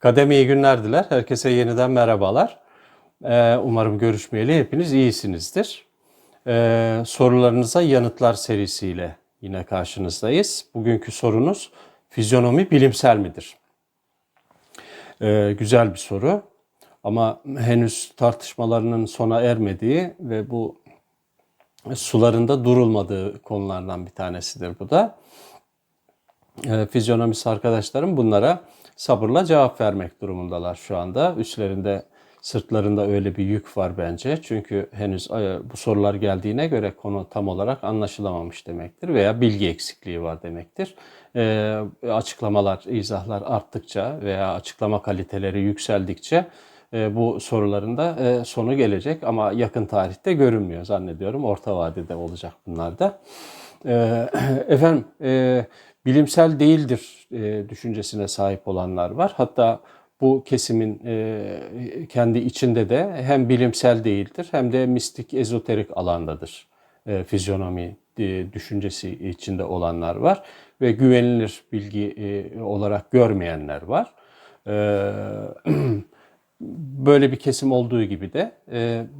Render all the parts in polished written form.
Kadem iyi günler diler. Herkese yeniden merhabalar. Umarım görüşmeyeli hepiniz iyisinizdir. Sorularınıza yanıtlar serisiyle yine karşınızdayız. Bugünkü sorunuz fizyonomi bilimsel midir? Güzel bir soru ama henüz tartışmalarının sona ermediği ve bu sularında durulmadığı konulardan bir tanesidir bu da. Fizyonomist arkadaşlarım bunlara sabırla cevap vermek durumundalar şu anda. Üstlerinde, sırtlarında öyle bir yük var bence. Çünkü henüz bu sorular geldiğine göre konu tam olarak anlaşılamamış demektir veya bilgi eksikliği var demektir. Açıklamalar, izahlar arttıkça veya açıklama kaliteleri yükseldikçe bu soruların da sonu gelecek ama yakın tarihte görünmüyor zannediyorum. Orta vadede olacak bunlar da. Efendim, bilimsel değildir düşüncesine sahip olanlar var. Hatta bu kesimin kendi içinde de hem bilimsel değildir hem de mistik, ezoterik alandadır. Fizyonomi düşüncesi içinde olanlar var ve güvenilir bilgi olarak görmeyenler var. Böyle bir kesim olduğu gibi de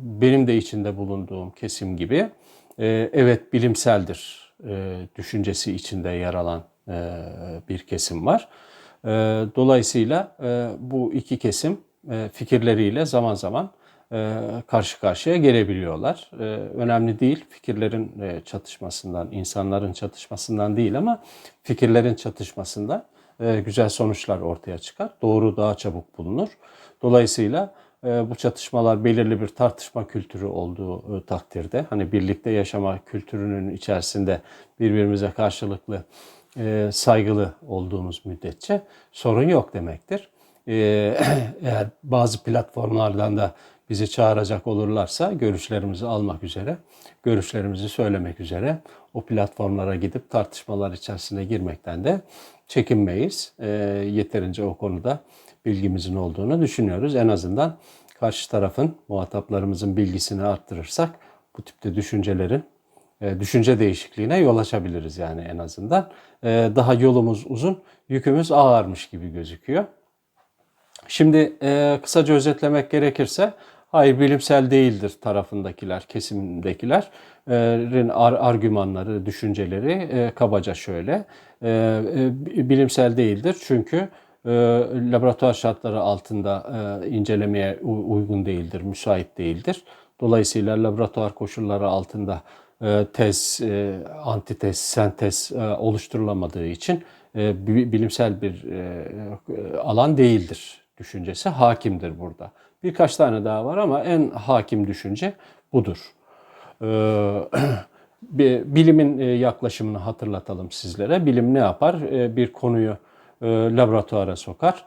benim de içinde bulunduğum kesim gibi evet bilimseldir düşüncesi içinde yer alan bir kesim var. Dolayısıyla bu iki kesim fikirleriyle zaman zaman karşı karşıya gelebiliyorlar. Önemli değil fikirlerin çatışmasından, insanların çatışmasından değil ama fikirlerin çatışmasından güzel sonuçlar ortaya çıkar. Doğru daha çabuk bulunur. Dolayısıyla bu çatışmalar belirli bir tartışma kültürü olduğu takdirde, hani birlikte yaşama kültürünün içerisinde birbirimize karşılıklı saygılı olduğumuz müddetçe sorun yok demektir. Eğer bazı platformlardan da bizi çağıracak olurlarsa görüşlerimizi almak üzere, görüşlerimizi söylemek üzere o platformlara gidip tartışmalar içerisine girmekten de çekinmeyiz. Yeterince o konuda bilgimizin olduğunu düşünüyoruz. En azından karşı tarafın, muhataplarımızın bilgisini arttırırsak bu tipte düşüncelerin düşünce değişikliğine yol açabiliriz yani en azından. Daha yolumuz uzun, yükümüz ağırmış gibi gözüküyor. Şimdi kısaca özetlemek gerekirse, hayır bilimsel değildir tarafındakiler, kesimindekilerin argümanları, düşünceleri kabaca şöyle. Bilimsel değildir çünkü laboratuvar şartları altında incelemeye uygun değildir, müsait değildir. Dolayısıyla laboratuvar koşulları altında tez, antitez, sentez oluşturulamadığı için bilimsel bir alan değildir düşüncesi hakimdir burada. Birkaç tane daha var ama en hakim düşünce budur. Bilimin yaklaşımını hatırlatalım sizlere. Bilim ne yapar? Bir konuyu laboratuvara sokar.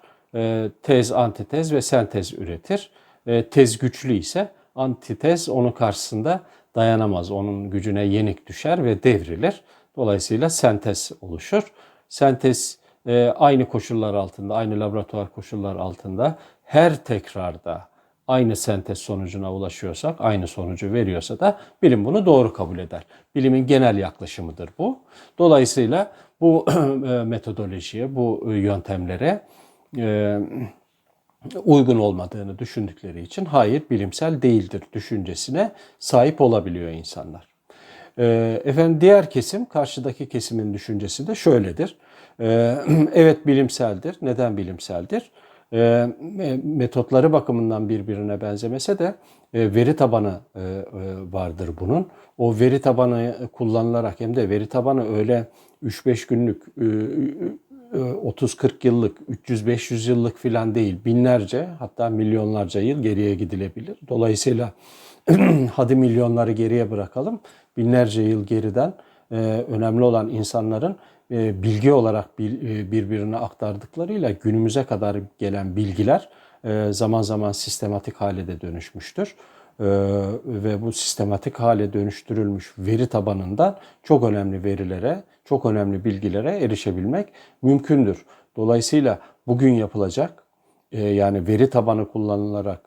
Tez, antitez ve sentez üretir. Tez güçlü ise antitez onun karşısında dayanamaz. Onun gücüne yenik düşer ve devrilir. Dolayısıyla sentez oluşur. Sentez aynı koşullar altında, aynı laboratuvar koşullar altında her tekrarda aynı sentez sonucuna ulaşıyorsak, aynı sonucu veriyorsa da bilim bunu doğru kabul eder. Bilimin genel yaklaşımıdır bu. Dolayısıyla bu metodolojiye, bu yöntemlere uygun olmadığını düşündükleri için hayır bilimsel değildir düşüncesine sahip olabiliyor insanlar. Efendim diğer kesim, karşıdaki kesimin düşüncesi de şöyledir. Evet bilimseldir. Neden bilimseldir? Metotları bakımından birbirine benzemese de veri tabanı vardır bunun. O veri tabanı kullanılarak hem de veri tabanı öyle 3-5 günlük 30-40 yıllık, 300-500 yıllık filan değil, binlerce hatta milyonlarca yıl geriye gidilebilir. Dolayısıyla hadi milyonları geriye bırakalım, binlerce yıl geriden önemli olan insanların bilgi olarak birbirine aktardıklarıyla günümüze kadar gelen bilgiler zaman zaman sistematik hale de dönüşmüştür. Ve bu sistematik hale dönüştürülmüş veri tabanından çok önemli verilere, çok önemli bilgilere erişebilmek mümkündür. Dolayısıyla bugün yapılacak, yani veri tabanı kullanılarak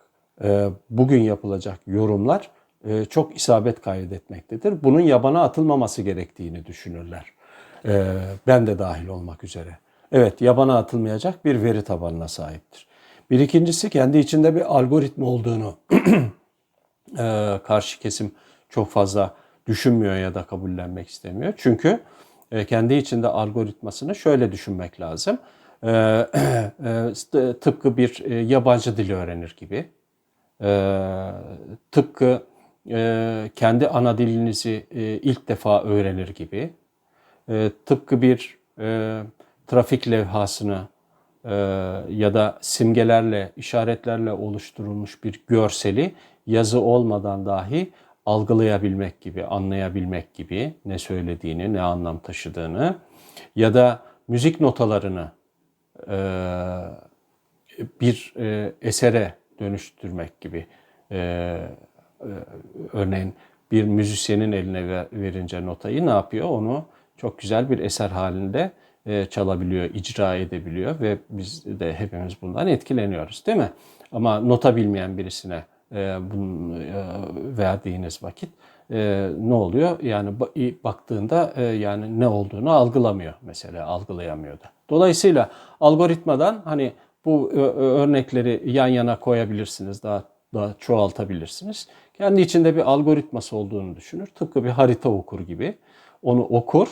bugün yapılacak yorumlar çok isabet kaydetmektedir. Bunun yabana atılmaması gerektiğini düşünürler. Ben de dahil olmak üzere. Evet, yabana atılmayacak bir veri tabanına sahiptir. Bir ikincisi kendi içinde bir algoritma olduğunu karşı kesim çok fazla düşünmüyor ya da kabullenmek istemiyor. Çünkü kendi içinde algoritmasını şöyle düşünmek lazım. Tıpkı bir yabancı dili öğrenir gibi. Tıpkı kendi ana dilinizi ilk defa öğrenir gibi. Tıpkı bir trafik levhasını ya da simgelerle, işaretlerle oluşturulmuş bir görseli yazı olmadan dahi algılayabilmek gibi, anlayabilmek gibi ne söylediğini, ne anlam taşıdığını ya da müzik notalarını bir esere dönüştürmek gibi. Örneğin bir müzisyenin eline verince notayı ne yapıyor? Onu çok güzel bir eser halinde çalabiliyor, icra edebiliyor ve biz de hepimiz bundan etkileniyoruz, değil mi? Ama nota bilmeyen birisine bunu verdiğiniz vakit ne oluyor? Yani baktığında yani ne olduğunu algılamıyor mesela, algılayamıyor da. Dolayısıyla algoritmadan hani bu örnekleri yan yana koyabilirsiniz, daha çoğaltabilirsiniz. Kendi içinde bir algoritması olduğunu düşünür. Tıpkı bir harita okur gibi. Onu okur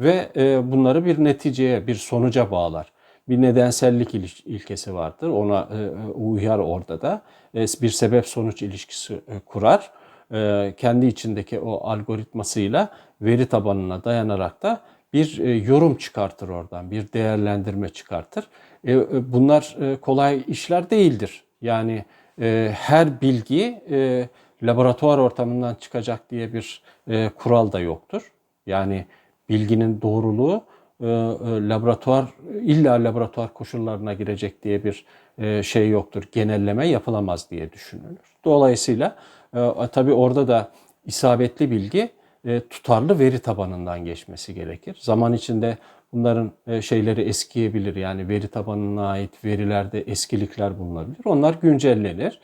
ve bunları bir neticeye, bir sonuca bağlar. Bir nedensellik ilkesi vardır. Ona uyar orada da. Bir sebep-sonuç ilişkisi kurar. Kendi içindeki o algoritmasıyla veri tabanına dayanarak da bir yorum çıkartır oradan, bir değerlendirme çıkartır. Bunlar kolay işler değildir. Yani her bilgi laboratuvar ortamından çıkacak diye bir kural da yoktur. Yani bilginin doğruluğu illa laboratuvar koşullarına girecek diye bir şey yoktur. Genelleme yapılamaz diye düşünülür. Dolayısıyla tabii orada da isabetli bilgi tutarlı veri tabanından geçmesi gerekir. Zaman içinde bunların şeyleri eskiyebilir. Yani veri tabanına ait verilerde eskilikler bulunabilir. Onlar güncellenir.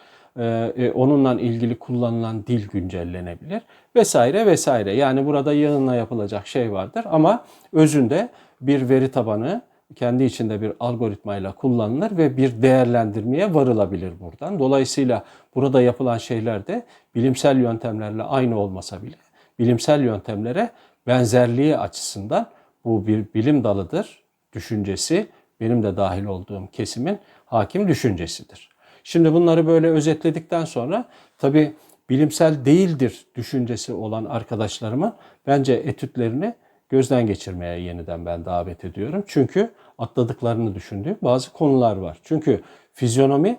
Onunla ilgili kullanılan dil güncellenebilir vesaire vesaire. Yani burada yığınla yapılacak şey vardır ama özünde bir veri tabanı kendi içinde bir algoritmayla kullanılır ve bir değerlendirmeye varılabilir buradan. Dolayısıyla burada yapılan şeyler de bilimsel yöntemlerle aynı olmasa bile bilimsel yöntemlere benzerliği açısından bu bir bilim dalıdır düşüncesi, benim de dahil olduğum kesimin hakim düşüncesidir. Şimdi bunları böyle özetledikten sonra tabii bilimsel değildir düşüncesi olan arkadaşlarımın bence etütlerini gözden geçirmeye yeniden ben davet ediyorum. Çünkü atladıklarını düşündüğüm bazı konular var. Çünkü fizyonomi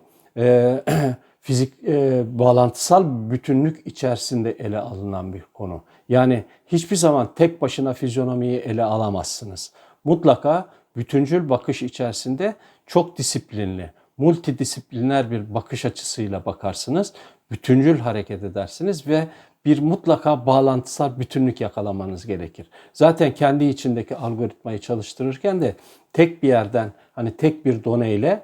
fizik bağlantısal bütünlük içerisinde ele alınan bir konu. Yani hiçbir zaman tek başına fizyonomiyi ele alamazsınız. Mutlaka bütüncül bakış içerisinde çok disiplinli, multidisipliner bir bakış açısıyla bakarsınız. Bütüncül hareket edersiniz ve bir mutlaka bağlantısal bütünlük yakalamanız gerekir. Zaten kendi içindeki algoritmayı çalıştırırken de tek bir yerden hani tek bir doneyle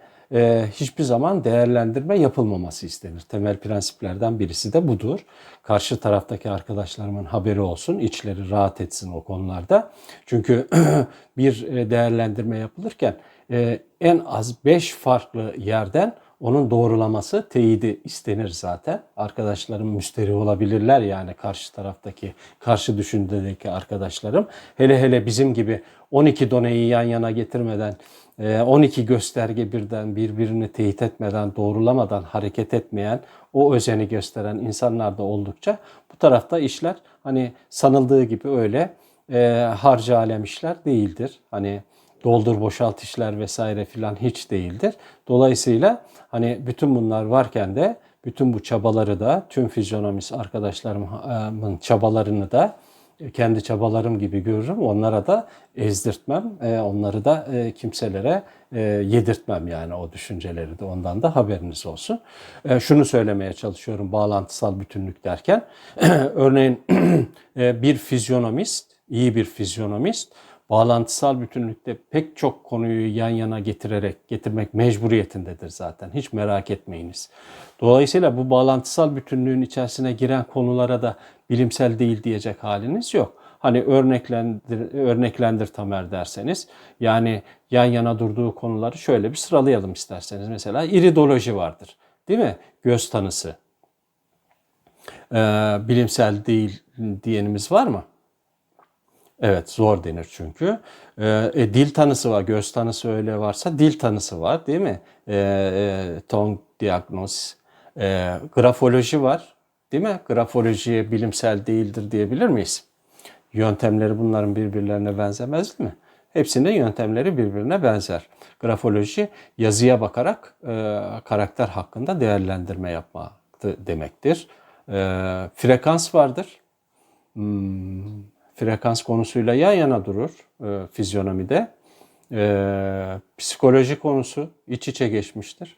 hiçbir zaman değerlendirme yapılmaması istenir. Temel prensiplerden birisi de budur. Karşı taraftaki arkadaşlarımın haberi olsun, içleri rahat etsin o konularda. Çünkü bir değerlendirme yapılırken en az 5 farklı yerden onun doğrulaması, teyidi istenir zaten. Arkadaşlarım müsterih olabilirler yani karşı taraftaki, karşı düşüncedeki arkadaşlarım. Hele hele bizim gibi 12 doneyi yan yana getirmeden, 12 gösterge birden birbirini teyit etmeden, doğrulamadan hareket etmeyen, o özeni gösteren insanlar da oldukça bu tarafta işler hani sanıldığı gibi öyle harca alem işler değildir. Hani doldur boşalt işler vesaire filan hiç değildir. Dolayısıyla hani bütün bunlar varken de bütün bu çabaları da tüm fizyonomist arkadaşlarımın çabalarını da kendi çabalarım gibi görürüm. Onlara da ezdirtmem. Onları da kimselere yedirtmem yani o düşünceleri de ondan da haberiniz olsun. Şunu söylemeye çalışıyorum bağlantısal bütünlük derken. Örneğin bir fizyonomist, iyi bir fizyonomist bağlantısal bütünlükte pek çok konuyu yan yana getirmek mecburiyetindedir zaten. Hiç merak etmeyiniz. Dolayısıyla bu bağlantısal bütünlüğün içerisine giren konulara da bilimsel değil diyecek haliniz yok. Hani örneklendir Tamer derseniz, yani yan yana durduğu konuları şöyle bir sıralayalım isterseniz. Mesela iridoloji vardır, değil mi? Göz tanısı. Bilimsel değil diyenimiz var mı? Evet, zor denir çünkü. Dil tanısı var, göz tanısı öyle varsa dil tanısı var, değil mi? Tongue diagnosis. Grafoloji var, değil mi? Grafoloji bilimsel değildir diyebilir miyiz? Yöntemleri bunların birbirlerine benzemez mi? Hepsinin yöntemleri birbirine benzer. Grafoloji yazıya bakarak karakter hakkında değerlendirme yapmak demektir. Frekans vardır. Frekans konusuyla yan yana durur fizyonomide. Psikoloji konusu iç içe geçmiştir.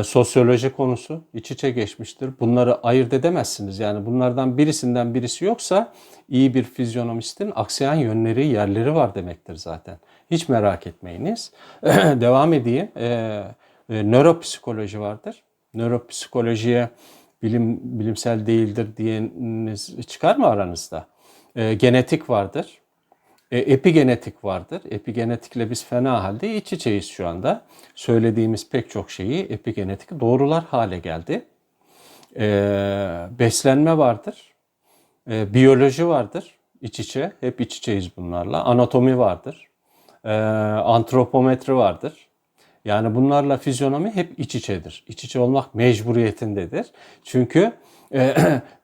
Sosyoloji konusu iç içe geçmiştir. Bunları ayırt edemezsiniz. Yani bunlardan birisinden birisi yoksa iyi bir fizyonomistin aksayan yönleri, yerleri var demektir zaten. Hiç merak etmeyiniz. Devam edeyim. Nöropsikoloji vardır. Nöropsikolojiye bilimsel değildir diyeniniz çıkar mı aranızda? Genetik vardır. Epigenetik vardır. Epigenetikle biz fena halde iç içeyiz şu anda. Söylediğimiz pek çok şeyi epigenetik doğrular hale geldi. Beslenme vardır. Biyoloji vardır. İç içe. Hep iç içeyiz bunlarla. Anatomi vardır. Antropometri vardır. Yani bunlarla fizyonomi hep iç içedir. İç içe olmak mecburiyetindedir. Çünkü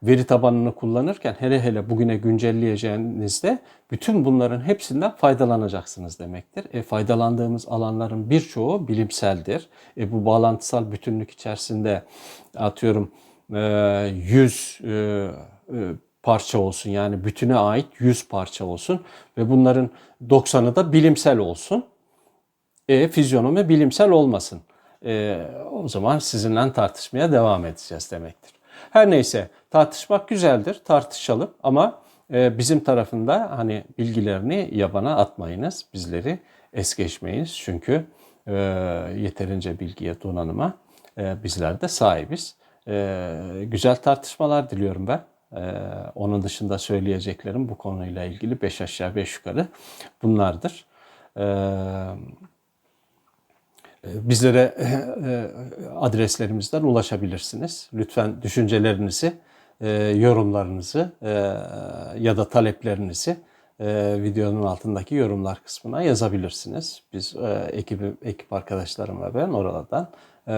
veri tabanını kullanırken hele bugüne güncelleyeceğinizde bütün bunların hepsinden faydalanacaksınız demektir. Faydalandığımız alanların birçoğu bilimseldir. Bu bağlantısal bütünlük içerisinde atıyorum 100 parça olsun, yani bütüne ait 100 parça olsun ve bunların 90'ı da bilimsel olsun. Fizyonomi bilimsel olmasın. O zaman sizinle tartışmaya devam edeceğiz demektir. Her neyse, tartışmak güzeldir, tartışalım ama bizim tarafında hani bilgilerini yabana atmayınız, bizleri es geçmeyiniz. Çünkü yeterince bilgiye, donanıma bizler de sahibiz. Güzel tartışmalar diliyorum ben. Onun dışında söyleyeceklerim bu konuyla ilgili 5 aşağı 5 yukarı bunlardır. Bizlere adreslerimizden ulaşabilirsiniz. Lütfen düşüncelerinizi, yorumlarınızı ya da taleplerinizi videonun altındaki yorumlar kısmına yazabilirsiniz. Biz ekip arkadaşlarım ve ben oralardan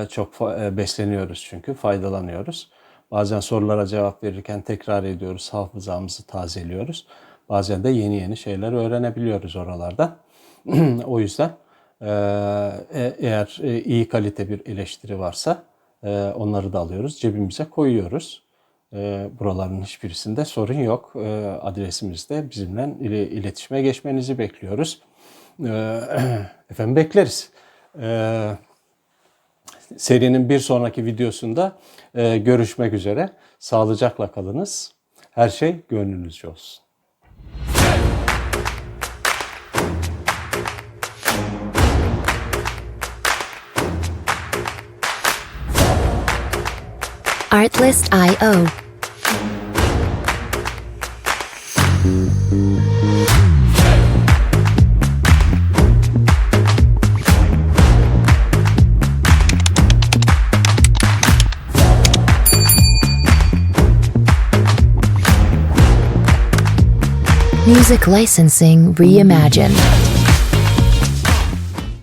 çok besleniyoruz çünkü faydalanıyoruz. Bazen sorulara cevap verirken tekrar ediyoruz, hafızamızı tazeliyoruz. Bazen de yeni şeyler öğrenebiliyoruz oralardan. O yüzden eğer iyi kalite bir eleştiri varsa onları da alıyoruz, cebimize koyuyoruz. Buraların hiçbirisinde sorun yok. Adresimizde bizimle iletişime geçmenizi bekliyoruz. Efendim bekleriz. Serinin bir sonraki videosunda görüşmek üzere. Sağlıcakla kalınız. Her şey gönlünüzce olsun. Artlist.io. Music licensing reimagined.